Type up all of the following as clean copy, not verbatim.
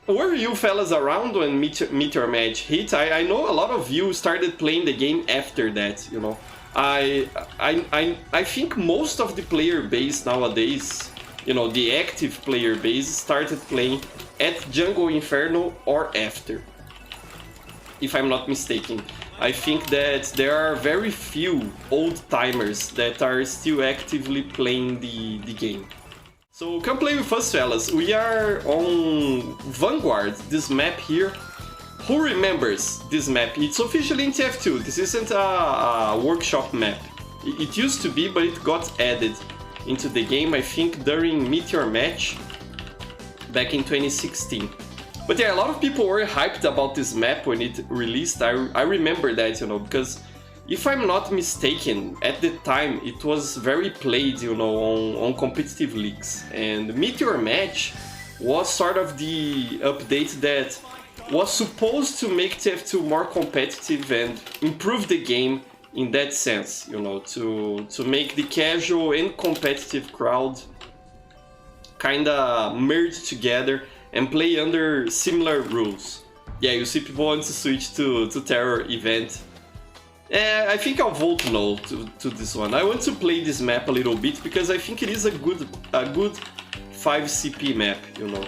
were you fellas around when Meteor Match hit? I know a lot of you started playing the game after that, you know. I think most of the player base nowadays, you know, the active player base started playing at Jungle Inferno or after, if I'm not mistaken. I think that there are very few old-timers that are still actively playing the game. So come play with us, fellas. We are on Vanguard, this map here. Who remembers this map? It's officially in TF2. This isn't a workshop map. It used to be, but it got added into the game, I think, during Meteor Match back in 2016. But yeah, a lot of people were hyped about this map when it released. I remember that, you know, because if I'm not mistaken, at the time it was very played, you know, on competitive leagues. And Meteor Match was sort of the update that was supposed to make TF2 more competitive and improve the game in that sense, you know, to make the casual and competitive crowd kinda merge together and play under similar rules. Yeah, you see people want to switch to Terror event. I think I'll vote no to this one. I want to play this map a little bit because I think it is a good 5 CP map, you know.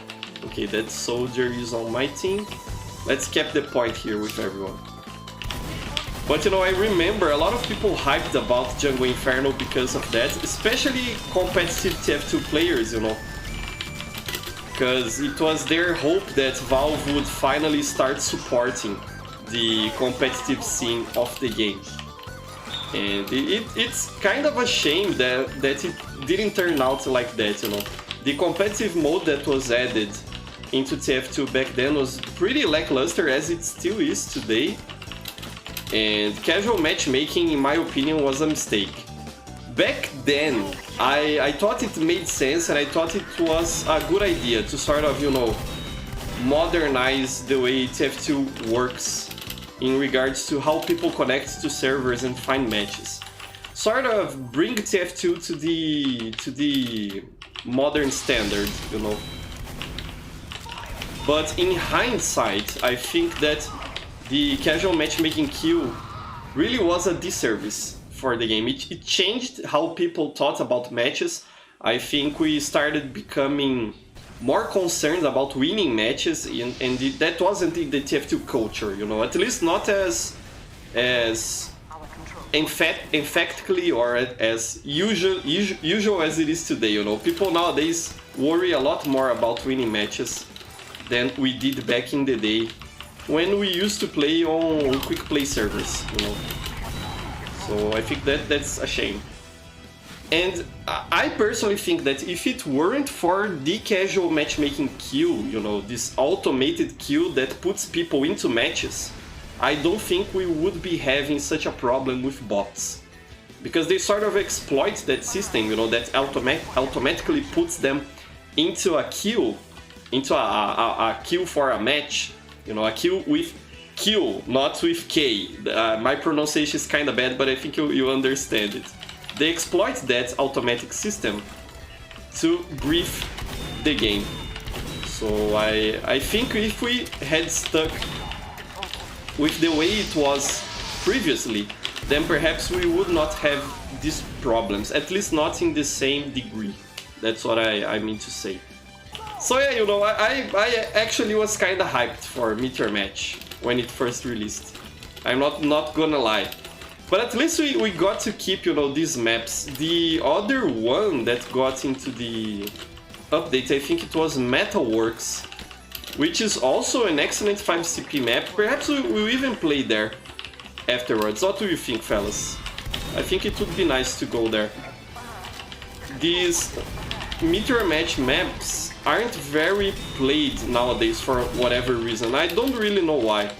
Okay, that soldier is on my team. Let's cap the point here with everyone. But you know, I remember a lot of people hyped about Jungle Inferno because of that, especially competitive TF2 players, you know. Because it was their hope that Valve would finally start supporting the competitive scene of the game. And it's kind of a shame that it didn't turn out like that, you know. The competitive mode that was added into TF2 back then was pretty lackluster, as it still is today. And casual matchmaking, in my opinion, was a mistake. Back then, I thought it made sense and I thought it was a good idea to sort of, you know, modernize the way TF2 works in regards to how people connect to servers and find matches. Sort of bring TF2 to the modern standard, you know. But in hindsight, I think that the casual matchmaking queue really was a disservice for the game. It changed how people thought about matches. I think we started becoming more concerned about winning matches, and that wasn't in the TF2 culture, you know, at least not as emphatically or as usual as it is today, you know. People nowadays worry a lot more about winning matches than we did back in the day when we used to play on quick play servers, you know. So I think that's a shame. And I personally think that if it weren't for the casual matchmaking queue, you know, this automated queue that puts people into matches, I don't think we would be having such a problem with bots. Because they sort of exploit that system, you know, that automatically puts them into a queue, into a queue for a match, you know, a queue with Q, not with K. My pronunciation is kind of bad, but I think you understand it. They exploit that automatic system to brief the game. So I think if we had stuck with the way it was previously, then perhaps we would not have these problems, at least not in the same degree. That's what I mean to say. So yeah, you know, I actually was kinda hyped for Meteor Match when it first released. I'm not gonna lie. But at least we got to keep, you know, these maps. The other one that got into the update, I think it was Metalworks, which is also an excellent 5 CP map. Perhaps we'll even play there afterwards. What do you think, fellas? I think it would be nice to go there. These Meteor Match maps aren't very played nowadays for whatever reason. I don't really know why.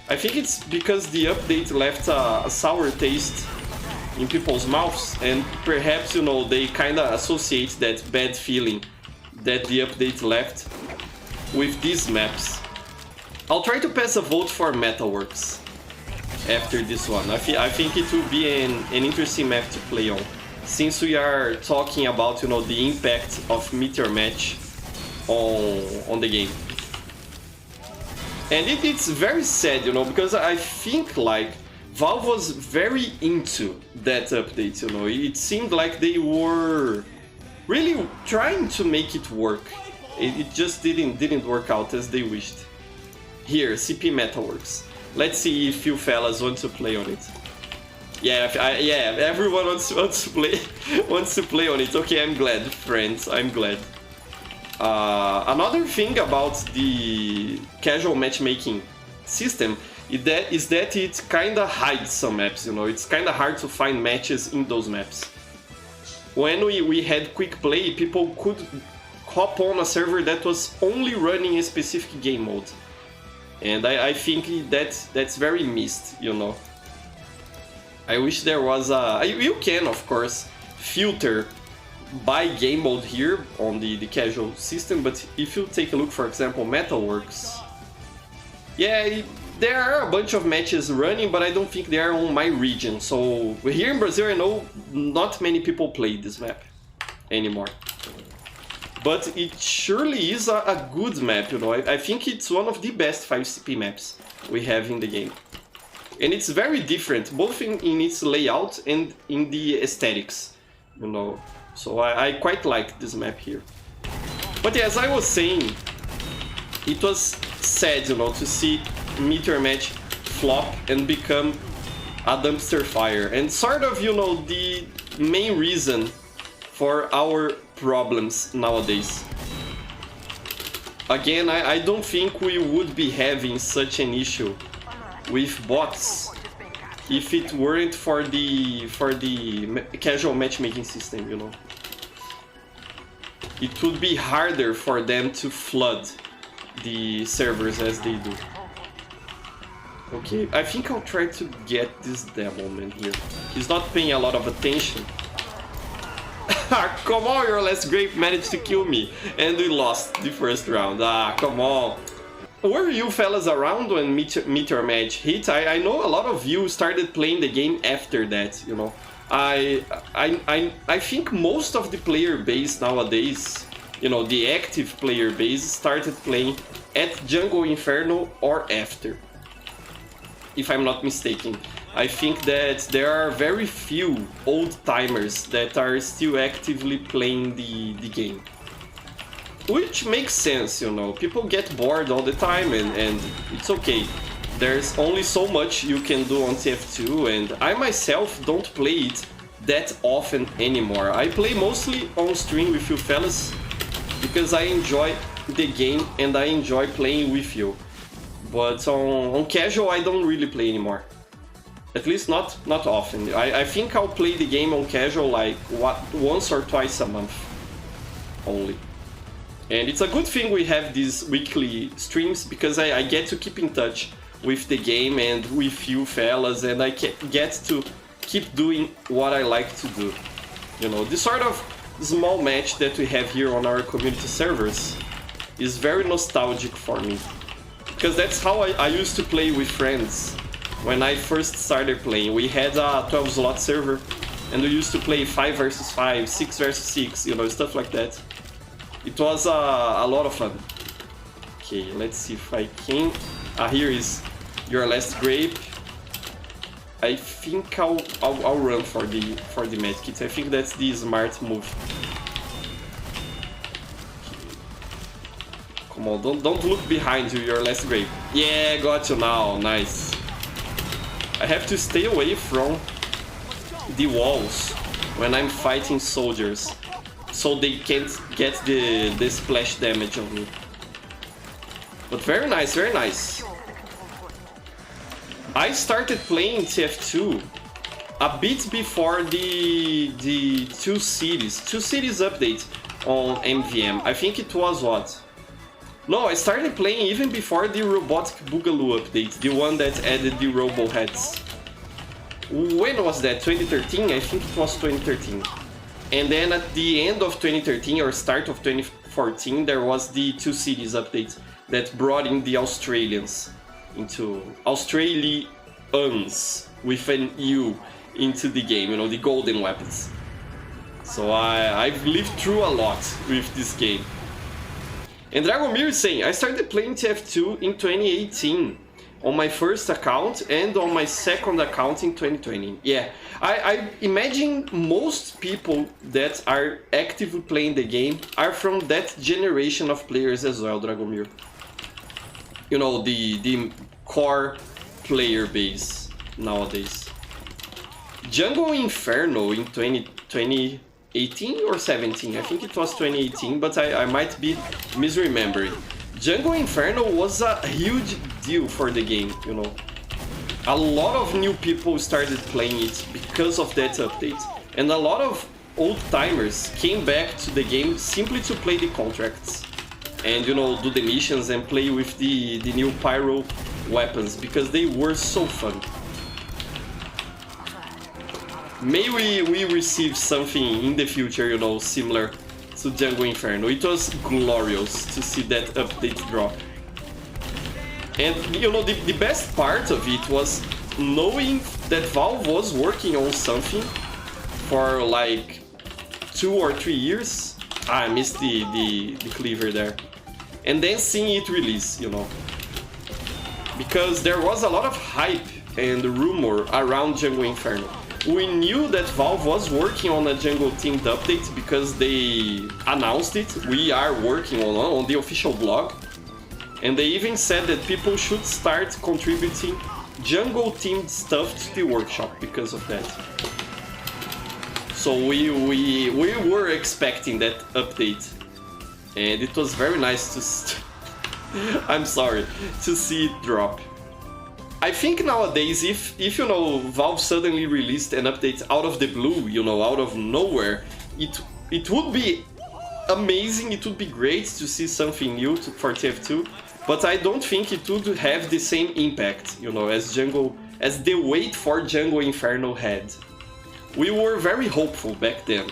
I think it's because the update left a sour taste in people's mouths, and perhaps, you know, they kinda associate that bad feeling that the update left with these maps. I'll try to pass a vote for Metalworks after this one. I think it will be an interesting map to play on, since we are talking about, you know, the impact of Meteor Match on the game. And it's very sad, you know, because I think like Valve was very into that update, you know. It seemed like they were really trying to make it work. It just didn't work out as they wished. Here, CP Metalworks. Let's see if you fellas want to play on it. Yeah, yeah, everyone wants to play wants to play on it. Okay, I'm glad, friends. I'm glad. Another thing about the casual matchmaking system is that it kinda hides some maps, you know. It's kinda hard to find matches in those maps. When we had quick play, people could hop on a server that was only running a specific game mode. And I think that's very missed, you know. I wish there was a... You can, of course, filter by game mode here on the casual system, but if you take a look, for example, Metalworks, yeah, there are a bunch of matches running, but I don't think they are on my region. So here in Brazil, I know not many people play this map anymore. But it surely is a good map, you know. I think it's one of the best 5CP maps we have in the game. And it's very different, both in its layout and in the aesthetics, you know. So I quite like this map here. But yeah, as I was saying, it was sad, you know, to see Meteor Match flop and become a dumpster fire. And sort of, you know, the main reason for our problems nowadays. Again, I don't think we would be having such an issue with bots if it weren't for the casual matchmaking system, you know. It would be harder for them to flood the servers as they do. Okay, I think I'll try to get this demo man here. He's not paying a lot of attention. Come on, your last grape managed to kill me, and we lost the first round. Come on. Were you fellas around when Meteor Match hit? I know a lot of you started playing the game after that, you know. I think most of the player base nowadays, you know, the active player base, started playing at Jungle Inferno or after, if I'm not mistaken. I think that there are very few old-timers that are still actively playing the game. Which makes sense, you know. People get bored all the time and it's okay. There's only so much you can do on TF2, and I myself don't play it that often anymore. I play mostly on stream with you fellas because I enjoy the game and I enjoy playing with you. But on casual I don't really play anymore. At least not often. I think I'll play the game on casual like once or twice a month only. And it's a good thing we have these weekly streams because I get to keep in touch with the game and with you fellas, and I get to keep doing what I like to do. You know, this sort of small match that we have here on our community servers is very nostalgic for me. Because that's how I used to play with friends when I first started playing. We had a 12-slot server and we used to play 5 versus 5, 6 versus 6, you know, stuff like that. It was a lot of fun. Okay, let's see if I can... here is your last grape. I think I'll run for the medkit. I think that's the smart move. Okay. Come on, don't look behind you, your last grape. Yeah, got you now, nice. I have to stay away from the walls when I'm fighting soldiers, so they can't get the splash damage on me. But very nice, very nice. I started playing TF2 a bit before the two cities update on MVM. I think it was what? No, I started playing even before the Robotic Boogaloo update, the one that added the Robo Heads. When was that? 2013? I think it was 2013. And then at the end of 2013 or start of 2014, there was the Two Cities update that brought in the Australians into Australians with an U into the game, you know, the golden weapons. So I've lived through a lot with this game. And Dragomir is saying, I started playing TF2 in 2018 on my first account and on my second account in 2020. Yeah, I imagine most people that are actively playing the game are from that generation of players as well, Dragomir. You know, the core player base nowadays. Jungle Inferno in 2018 or 17, I think it was 2018, but I might be misremembering. Jungle Inferno was a huge deal for the game, you know. A lot of new people started playing it because of that update, and a lot of old-timers came back to the game simply to play the contracts and, you know, do the missions and play with the new pyro weapons because they were so fun. May we receive something in the future, you know, similar to Jungle Inferno. It was glorious to see that update drop. And, you know, the best part of it was knowing that Valve was working on something for like 2 or 3 years. I missed the cleaver there. And then seeing it release, you know. Because there was a lot of hype and rumor around Jungle Inferno. We knew that Valve was working on a Jungle themed update because they announced it. We are working on the official blog. And they even said that people should start contributing Jungle themed stuff to the workshop because of that. So we were expecting that update. And it was very nice to I'm sorry, to see it drop. I think nowadays, if you know, Valve suddenly released an update out of the blue, you know, out of nowhere, it would be amazing, it would be great to see something new for TF2, but I don't think it would have the same impact, you know, as the wait for Jungle Inferno had. We were very hopeful back then,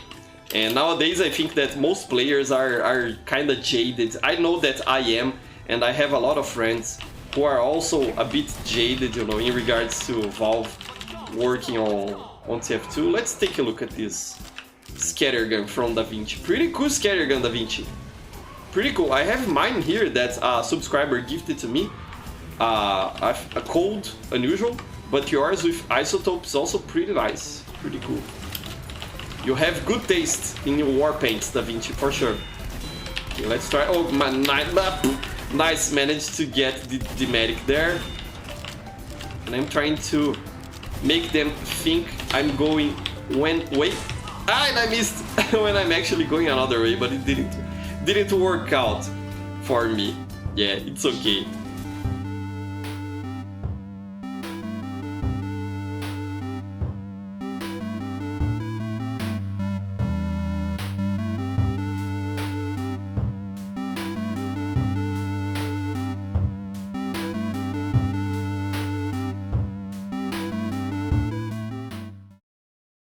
and nowadays I think that most players are kinda jaded. I know that I am, and I have a lot of friends who are also a bit jaded, you know, in regards to Valve working on TF2. Let's take a look at this scattergun from DaVinci. Pretty cool scattergun, DaVinci. Pretty cool. I have mine here that a subscriber gifted to me. A cold, unusual, but yours with isotope is also pretty nice. Pretty cool. You have good taste in your war paints, DaVinci, for sure. Okay, let's try. Oh, my nice, managed to get the medic there. And I'm trying to make them think I'm going wait. And I missed when I'm actually going another way, but it didn't work out for me. Yeah, it's okay.